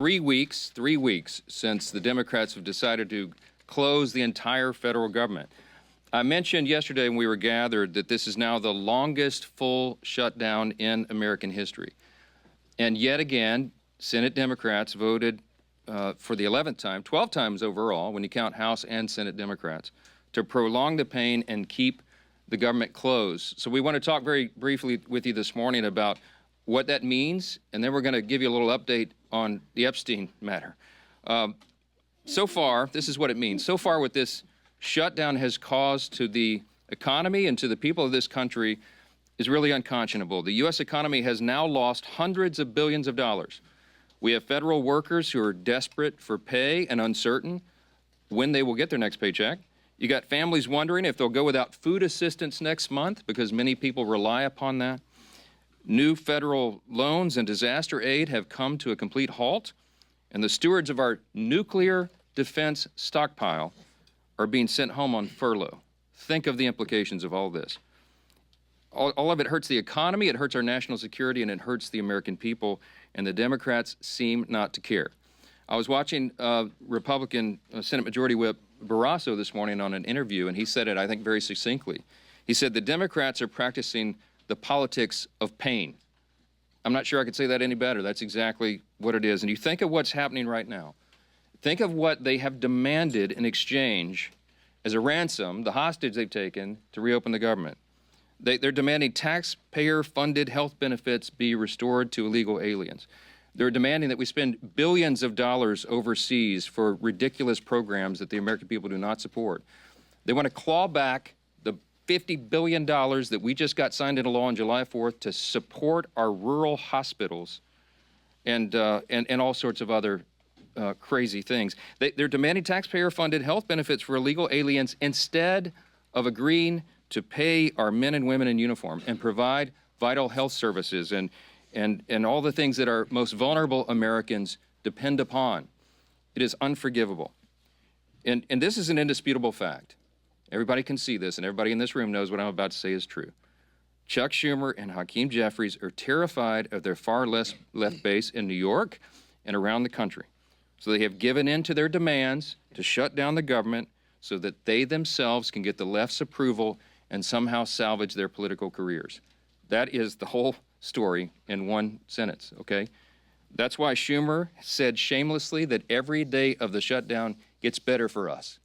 3 weeks since the Democrats have decided to close the entire federal government. I mentioned yesterday when we were gathered that this is now the longest full shutdown in American history. And yet again, Senate Democrats voted for the 11th time, 12 times overall, when you count House and Senate Democrats, to prolong the pain and keep the government closed. So we want to talk very briefly with you this morning about what that means, and then we're going to give you a little update on the Epstein matter. So far, this is what it means. So far, what this shutdown has caused to the economy and to the people of this country is really unconscionable. The U.S. economy has now lost hundreds of billions of dollars. We have federal workers who are desperate for pay and uncertain when they will get their next paycheck. You got families wondering if they'll go without food assistance next month because many people rely upon that. New federal loans and disaster aid have come to a complete halt, and the stewards of our nuclear defense stockpile are being sent home on furlough. Think of the implications of all this. All of it hurts the economy, it hurts our national security, and it hurts the American people, and the Democrats seem not to care. I was watching Republican Senate Majority Whip Barrasso this morning on an interview, and he said it, I think, very succinctly. He said the Democrats are practicing the politics of pain. I'm not sure I could say that any better. That's exactly what it is. And you think of what's happening right now. Think of what they have demanded in exchange as a ransom, the hostage they've taken to reopen the government. They're demanding taxpayer-funded health benefits be restored to illegal aliens. They're demanding that we spend billions of dollars overseas for ridiculous programs that the American people do not support. They want to claw back the $50 billion that we just got signed into law on July 4th to support our rural hospitals and all sorts of other crazy things. They're demanding taxpayer-funded health benefits for illegal aliens instead of agreeing to pay our men and women in uniform and provide vital health services and all the things that our most vulnerable Americans depend upon. It is unforgivable. And this is an indisputable fact. Everybody can see this, and everybody in this room knows what I'm about to say is true. Chuck Schumer and Hakeem Jeffries are terrified of their far left base in New York and around the country. So they have given in to their demands to shut down the government so that they themselves can get the left's approval and somehow salvage their political careers. That is the whole story in one sentence, okay? That's why Schumer said shamelessly that every day of the shutdown gets better for us.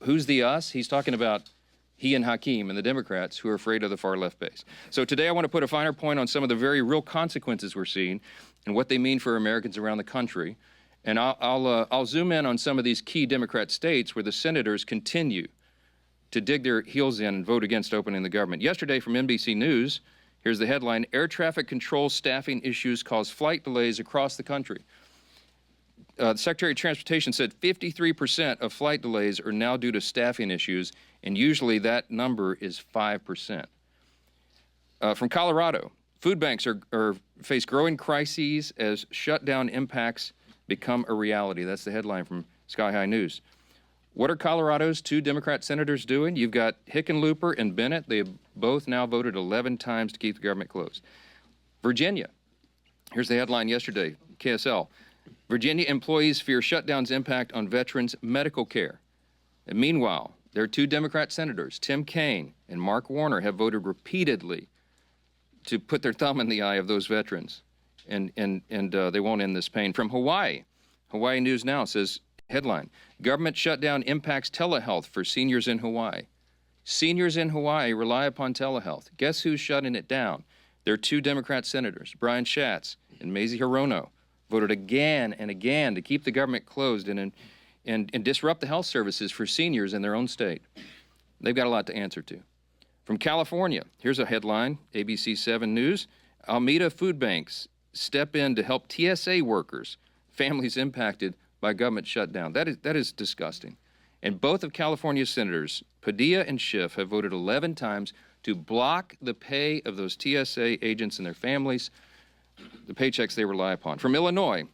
Who's the us? He's talking about he and Hakeem and the Democrats who are afraid of the far left base. So today I want to put a finer point on some of the very real consequences we're seeing and what they mean for Americans around the country. And I'll zoom in on some of these key Democrat states where the senators continue to dig their heels in and vote against opening the government. Yesterday from NBC News, here's the headline: air traffic control staffing issues cause flight delays across the country. The Secretary of Transportation said 53% of flight delays are now due to staffing issues, and usually that number is 5%. From Colorado, food banks face growing crises as shutdown impacts become a reality. That's the headline from Sky High News. What are Colorado's two Democrat senators doing? You've got Hickenlooper and Bennett. They have both now voted 11 times to keep the government closed. Virginia, here's the headline yesterday, KSL. Virginia employees fear shutdown's impact on veterans' medical care. And meanwhile, their two Democrat senators, Tim Kaine and Mark Warner, have voted repeatedly to put their thumb in the eye of those veterans. And they won't end this pain. From Hawaii, Hawaii News Now says, headline, government shutdown impacts telehealth for seniors in Hawaii. Seniors in Hawaii rely upon telehealth. Guess who's shutting it down? Their two Democrat senators, Brian Schatz and Mazie Hirono, voted again and again to keep the government closed and disrupt the health services for seniors in their own state. They've got a lot to answer to. From California, here's a headline, ABC 7 News. Alameda food banks step in to help TSA workers, families impacted by government shutdown. That is disgusting. And both of California's senators, Padilla and Schiff, have voted 11 times to block the pay of those TSA agents and their families, the paychecks they rely upon. From Illinois,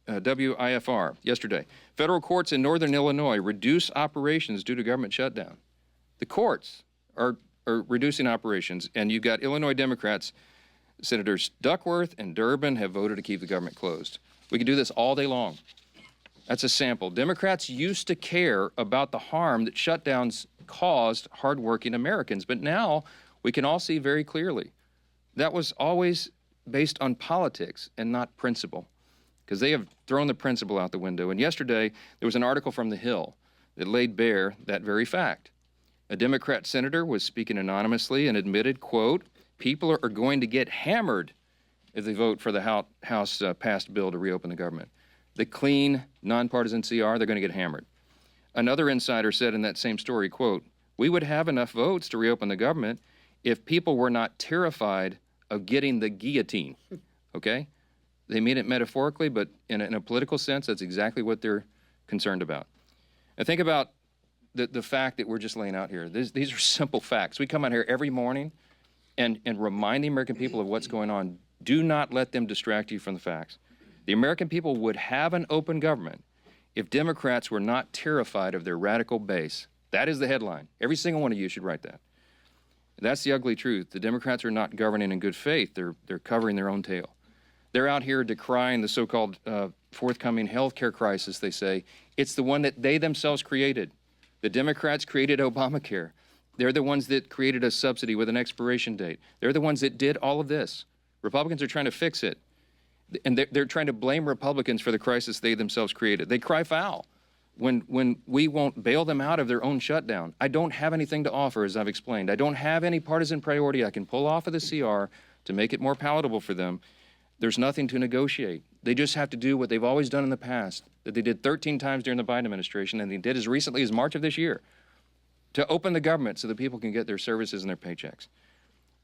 WIFR, yesterday, federal courts in northern Illinois reduce operations due to government shutdown. The courts are reducing operations, and you've got Illinois Democrats, Senators Duckworth and Durbin have voted to keep the government closed. We could do this all day long. That's a sample. Democrats used to care about the harm that shutdowns caused hardworking Americans, but now we can all see very clearly that was always based on politics and not principle, because they have thrown the principle out the window. And yesterday, there was an article from The Hill that laid bare that very fact. A Democrat senator was speaking anonymously and admitted, quote, people are going to get hammered if they vote for the House passed bill to reopen the government. The clean, nonpartisan CR, they're going to get hammered. Another insider said in that same story, quote, we would have enough votes to reopen the government if people were not terrified of getting the guillotine, okay? They mean it metaphorically, but in a political sense, that's exactly what they're concerned about. And think about the fact that we're just laying out here. These are simple facts. We come out here every morning and remind the American people of what's going on. Do not let them distract you from the facts. The American people would have an open government if Democrats were not terrified of their radical base. That is the headline. Every single one of you should write that. That's the ugly truth. The Democrats are not governing in good faith. They're covering their own tail. They're out here decrying the so-called forthcoming health care crisis, they say. It's the one that they themselves created. The Democrats created Obamacare. They're the ones that created a subsidy with an expiration date. They're the ones that did all of this. Republicans are trying to fix it. And they're trying to blame Republicans for the crisis they themselves created. They cry foul when we won't bail them out of their own shutdown. I don't have anything to offer, as I've explained. I don't have any partisan priority I can pull off of the CR to make it more palatable for them. There's nothing to negotiate. They just have to do what they've always done in the past, that they did 13 times during the Biden administration, and they did as recently as March of this year, to open the government so that people can get their services and their paychecks.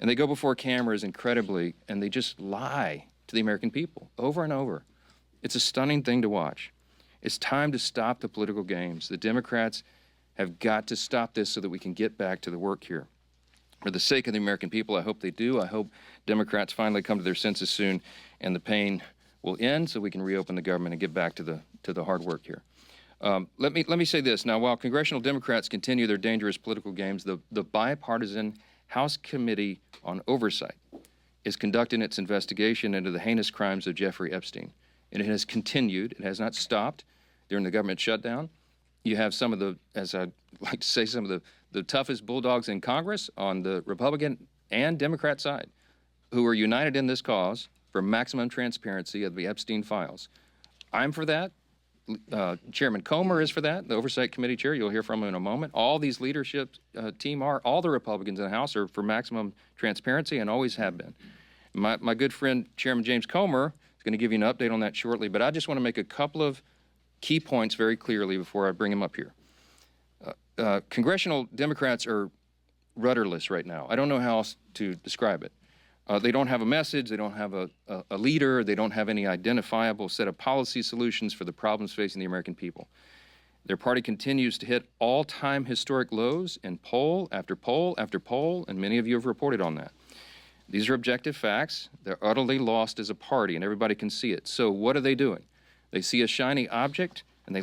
And they go before cameras incredibly, and they just lie to the American people over and over. It's a stunning thing to watch. It's time to stop the political games. The Democrats have got to stop this so that we can get back to the work here. For the sake of the American people, I hope they do. I hope Democrats finally come to their senses soon and the pain will end so we can reopen the government and get back to the hard work here. Let me say this. Now, while congressional Democrats continue their dangerous political games, the bipartisan House Committee on Oversight is conducting its investigation into the heinous crimes of Jeffrey Epstein. And it has continued. It has not stopped during the government shutdown. You have some of the, as I like to say, some of the toughest bulldogs in Congress on the Republican and Democrat side who are united in this cause for maximum transparency of the Epstein files. I'm for that. Chairman Comer is for that, the Oversight Committee chair. You'll hear from him in a moment. All these leadership team are, all the Republicans in the House are for maximum transparency and always have been. My good friend, Chairman James Comer, is going to give you an update on that shortly, but I just want to make a couple of key points very clearly before I bring him up here. Congressional Democrats are rudderless right now. I don't know how else to describe it. They don't have a message, they don't have a leader, they don't have any identifiable set of policy solutions for the problems facing the American people. Their party continues to hit all-time historic lows in poll after poll after poll, and many of you have reported on that. These are objective facts. They're utterly lost as a party, and everybody can see it. So what are they doing? They see a shiny object, and they